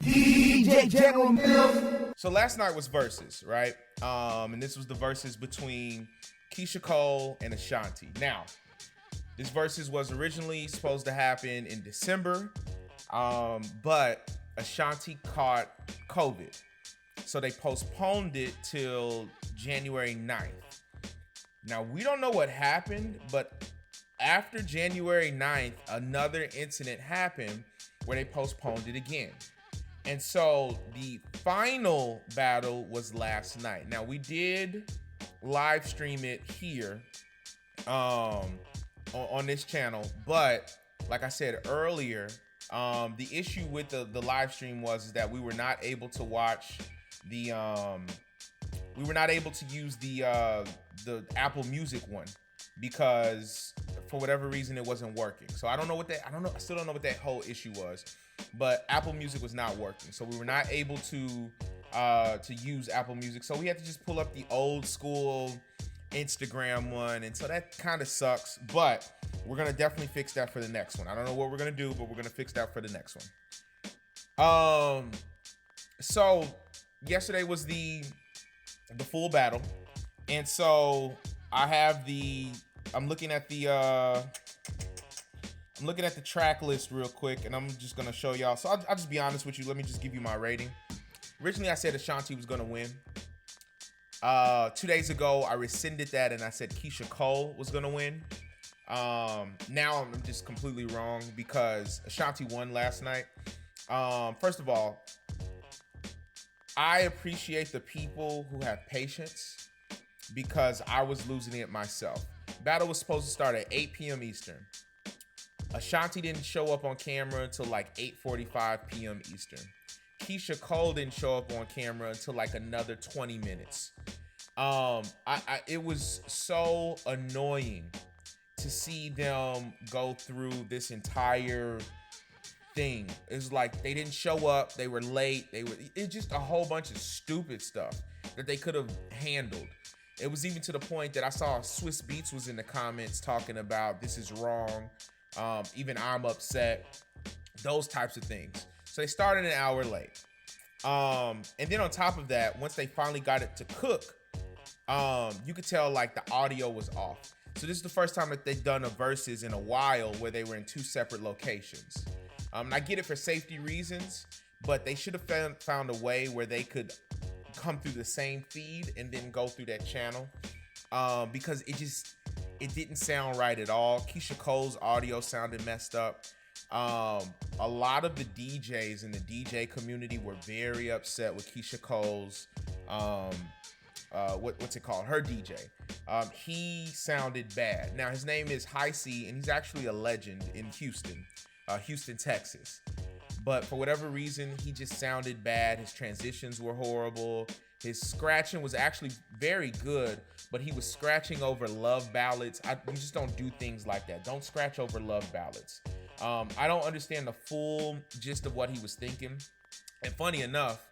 DJ General Mills. So last night was Verzuz, right? And this was the Verzuz between Keyshia Cole and Ashanti. Now, this Verzuz was originally supposed to happen in December, but Ashanti caught COVID. So they postponed it till January 9th. Now, we don't know what happened, but after January 9th, another incident happened where they postponed it again. And so the final battle was last night. Now, we did live stream it here on this channel, but like I said earlier, the issue with the live stream was that we were not able to watch the we were not able to use the Apple Music one because for whatever reason it wasn't working. So I still don't know what that whole issue was, but Apple Music was not working. So we were not able to use Apple Music. So we had to just pull up the old school Instagram one. And so that kind of sucks, but we're going to definitely fix that for the next one. I don't know what we're going to do, but we're going to fix that for the next one. So yesterday was the full battle. And so I'm looking at the track list real quick, and I'm just gonna show y'all. So I'll just be honest with you. Let me just give you my rating. Originally, I said Ashanti was gonna win. 2 days ago, I rescinded that, and I said Keyshia Cole was gonna win. Now I'm just completely wrong because Ashanti won last night. First of all, I appreciate the people who have patience because I was losing it myself. Battle was supposed to start at 8 p.m. Eastern. Ashanti didn't show up on camera until like 8:45 p.m. Eastern. Keyshia Cole didn't show up on camera until like another 20 minutes. It was so annoying to see them go through this entire thing. It's like they didn't show up, they were late, it's just a whole bunch of stupid stuff that they could have handled. It was even to the point that I saw Swiss Beats was in the comments talking about this is wrong. Even I'm upset, those types of things. So they started an hour late. And then on top of that, once they finally got it to cook, you could tell like the audio was off. So this is the first time that they've done a Verzuz in a while where they were in two separate locations. I get it for safety reasons, but they should have found a way where they could come through the same feed and then go through that channel, because it didn't sound right at all. Keyshia Cole's audio sounded messed up. A lot of the DJs in the DJ community were very upset with Keyshia Cole's what's it called? Her DJ. He sounded bad. Now his name is High C, and he's actually a legend in Houston, Texas. But for whatever reason, he just sounded bad. His transitions were horrible. His scratching was actually very good, but he was scratching over love ballads. You just don't do things like that. Don't scratch over love ballads. I don't understand the full gist of what he was thinking. And funny enough,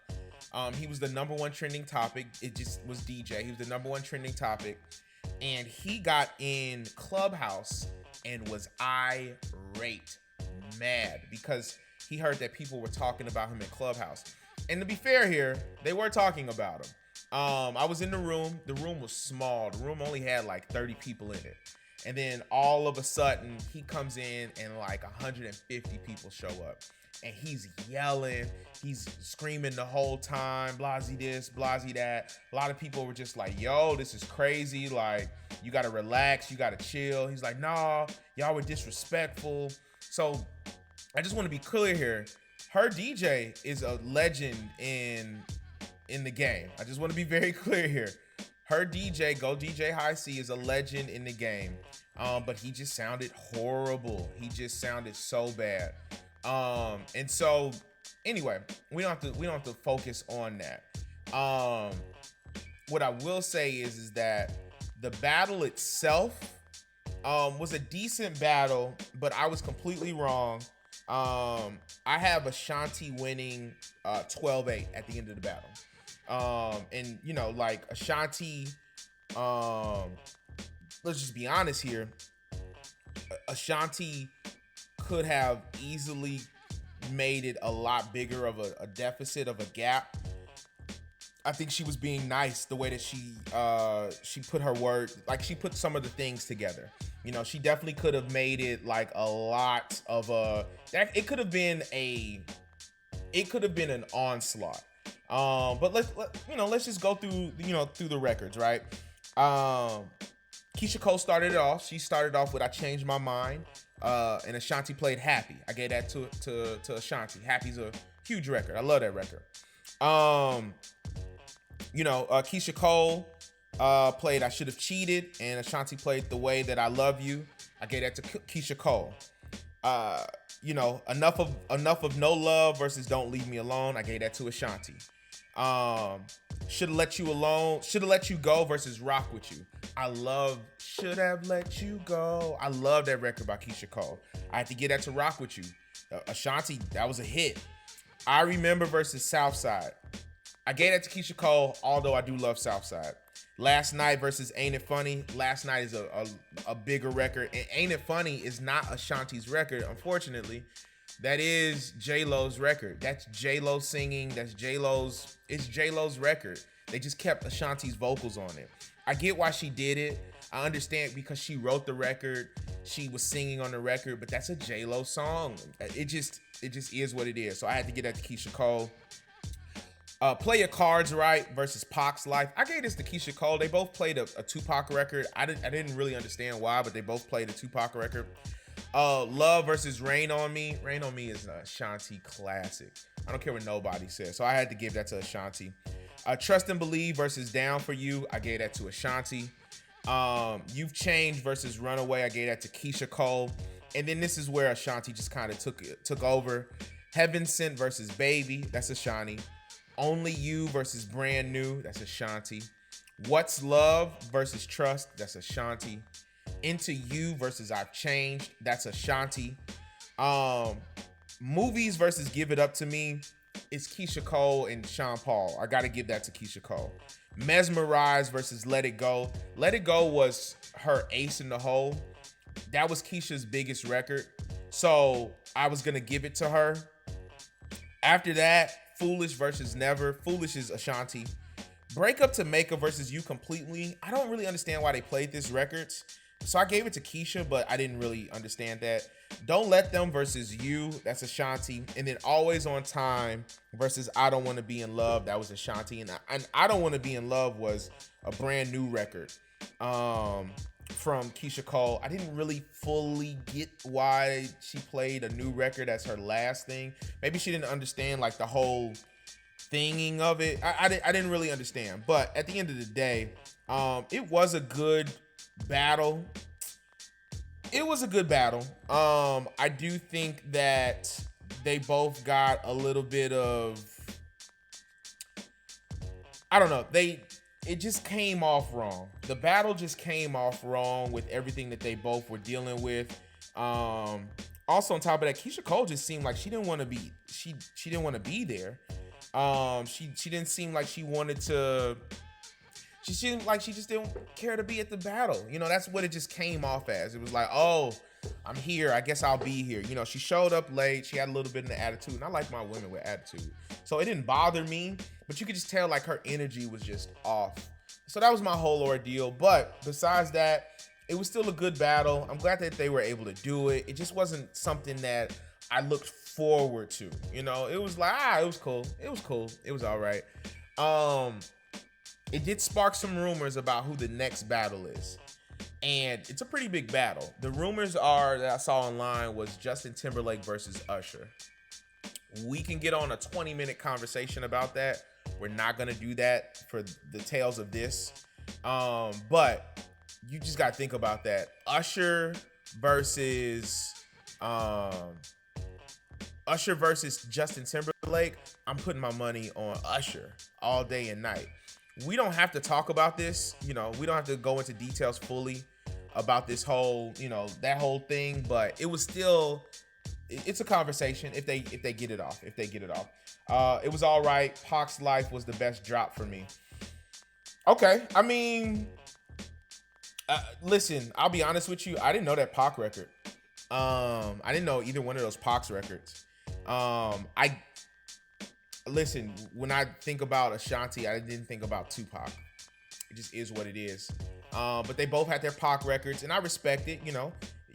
he was the #1 trending topic. It just was DJ. He was the #1 trending topic. And he got in Clubhouse and was irate, mad, because he heard that people were talking about him in Clubhouse. And to be fair here, they were talking about him. I was in the room. The room was small. The room only had like 30 people in it. And then all of a sudden, he comes in and like 150 people show up. And he's yelling. He's screaming the whole time. Blasey this, blasey that. A lot of people were just like, yo, this is crazy. Like, you got to relax. You got to chill. He's like, nah, y'all were disrespectful. So I just want to be clear here. Her DJ is a legend in the game. I just want to be very clear here. Her DJ, Go DJ High C, is a legend in the game. But he just sounded horrible. He just sounded so bad. And so anyway, we don't have to focus on that. What I will say is that the battle itself was a decent battle, but I was completely wrong. I have Ashanti winning 12-8 at the end of the battle. And you know, like Ashanti, let's just be honest here. Ashanti could have easily made it a lot bigger of a deficit, of a gap. I think she was being nice the way that she put her word, like she put some of the things together. You know, she definitely could have made it like a lot of it could have been an onslaught. But let's just go through the records, right? Keyshia Cole started it off. She started off with "I Changed My Mind," and Ashanti played "Happy." I gave that to Ashanti. "Happy's" a huge record. I love that record. Keyshia Cole played "I Should Have Cheated," and Ashanti played "The Way That I Love You." I gave that to Keyshia Cole. Enough of "No Love" versus "Don't Leave Me Alone." I gave that to Ashanti. "Shoulda Let You Alone," "Shoulda Let You Go" versus "Rock With You." I love "Should Have Let You Go." I love that record by Keyshia Cole. I had to get that to "Rock With You." Ashanti, that was a hit. "I Remember" versus "Southside." I gave that to Keyshia Cole, although I do love Southside. "Last Night" versus "Ain't It Funny." "Last Night" is a bigger record, and "Ain't It Funny" is not Ashanti's record, unfortunately. That is J-Lo's record. That's J-Lo singing. It's J-Lo's record. They just kept Ashanti's vocals on it. I get why she did it. I understand because she wrote the record. She was singing on the record, but that's a J-Lo song. It just is what it is. So I had to get that to Keyshia Cole. "Play Your Cards Right" versus Pac's "Life." I gave this to Keyshia Cole. They both played a Tupac record. I didn't really understand why, but they both played a Tupac record. "Love" versus "Rain on Me." "Rain on Me" is an Ashanti classic. I don't care what nobody says, so I had to give that to Ashanti. "Trust and Believe" versus "Down for You." I gave that to Ashanti. "You've Changed" versus "Runaway." I gave that to Keyshia Cole. And then this is where Ashanti just kind of took over. "Heaven Sent" versus "Baby." That's Ashanti. "Only You" versus "Brand New." That's Ashanti. "What's Love" versus "Trust." That's Ashanti. "Into You" versus "I've Changed." That's Ashanti. "Movies" versus "Give It Up to Me." It's Keyshia Cole and Sean Paul. I got to give that to Keyshia Cole. "Mesmerize" versus "Let It Go." "Let It Go" was her ace in the hole. That was Keisha's biggest record. So I was going to give it to her. After that, "Foolish" versus "Never." "Foolish" is Ashanti. "Break Up to Make Up" versus "You Completely." I don't really understand why they played this records. So I gave it to Keyshia, but I didn't really understand that. "Don't Let Them" versus "You." That's Ashanti. And then "Always on Time" versus "I Don't Want to Be in Love." That was Ashanti. And I Don't Want to Be in Love was a brand new record from Keyshia Cole. I didn't really fully get why she played a new record as her last thing. Maybe she didn't understand like the whole thinging of it. I didn't really understand. But at the end of the day, it was a good battle. I do think that they both got a little bit of, I don't know, it just came off wrong. The battle just came off wrong with everything that they both were dealing with. Also on top of that, Keyshia Cole just seemed like she didn't want to be there. She didn't seem like she wanted to. She seemed like she just didn't care to be at the battle. You know, that's what it just came off as. It was like, oh, I'm here. I guess I'll be here. You know, she showed up late. She had a little bit of an attitude. And I like my women with attitude. So it didn't bother me. But you could just tell like her energy was just off. So that was my whole ordeal. But besides that, it was still a good battle. I'm glad that they were able to do it. It just wasn't something that I looked forward to. You know, it was like, it was cool. It was all right. It did spark some rumors about who the next battle is. And it's a pretty big battle. The rumors that I saw online was Justin Timberlake versus Usher. We can get on a 20-minute conversation about that. We're not going to do that for the tales of this. But you just got to think about that. Usher versus Justin Timberlake. I'm putting my money on Usher all day and night. We don't have to talk about this, you know, we don't have to go into details fully about this whole, you know, that whole thing, but it was still, it's a conversation if they get it off, it was all right. Pac's "Life" was the best drop for me. Okay, I mean, listen, I'll be honest with you, I didn't know that Pac record. I didn't know either one of those Pac's records. I listen, when I think about Ashanti, I didn't think about Tupac. It just is what it is. But they both had their Pac records, and I respect it. You know,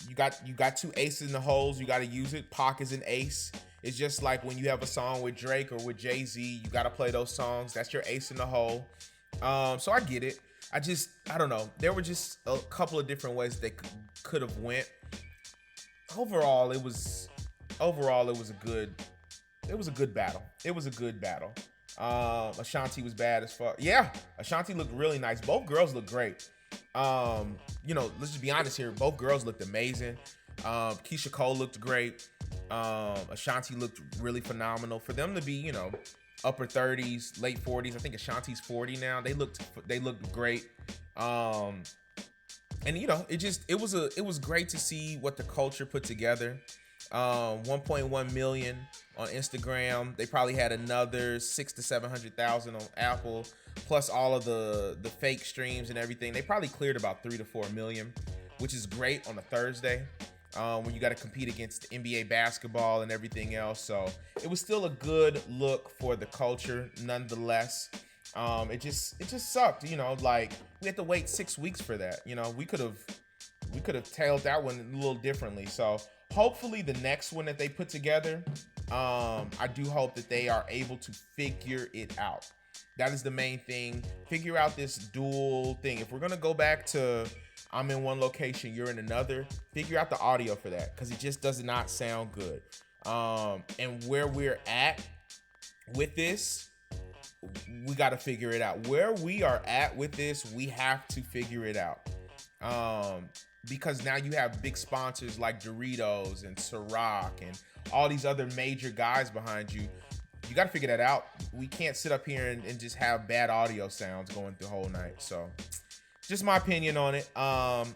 you got two aces in the holes. You got to use it. Pac is an ace. It's just like when you have a song with Drake or with Jay-Z, you got to play those songs. That's your ace in the hole. So I get it. I don't know. There were just a couple of different ways they could have went. Overall, it was a good battle. It was a good battle. Ashanti was bad as fuck. Yeah, Ashanti looked really nice. Both girls looked great. You know, let's just be honest here. Both girls looked amazing. Keyshia Cole looked great. Ashanti looked really phenomenal. For them to be, you know, upper 30s, late 40s. I think Ashanti's 40 now. They looked great. And you know, it was great to see what the culture put together. 1.1 million on Instagram. They probably had another 600,000 to 700,000 on Apple, plus all of the fake streams and everything. They probably cleared about 3 to 4 million, which is great on a Thursday, when you got to compete against NBA basketball and everything else. So it was still a good look for the culture, nonetheless. It just sucked, you know. Like, we had to wait 6 weeks for that. You know, we could have tailed that one a little differently. So hopefully the next one that they put together, I do hope that they are able to figure it out. That is the main thing. Figure out this dual thing. If we're gonna go back to I'm in one location, you're in another, figure out the audio for that, because it just does not sound good. And where we're at with this, we got to figure it out. Where we are at with this, we have to figure it out. Because now you have big sponsors like Doritos and Ciroc and all these other major guys behind you. You got to figure that out. We can't sit up here and just have bad audio sounds going the whole night. So just my opinion on it.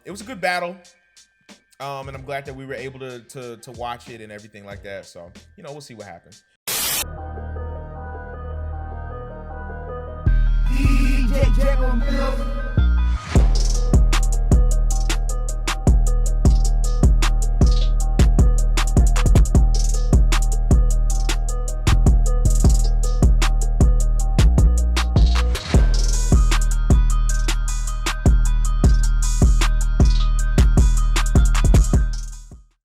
It was a good battle. And I'm glad that we were able to watch it and everything like that. So, you know, we'll see what happens. DJ General Mills.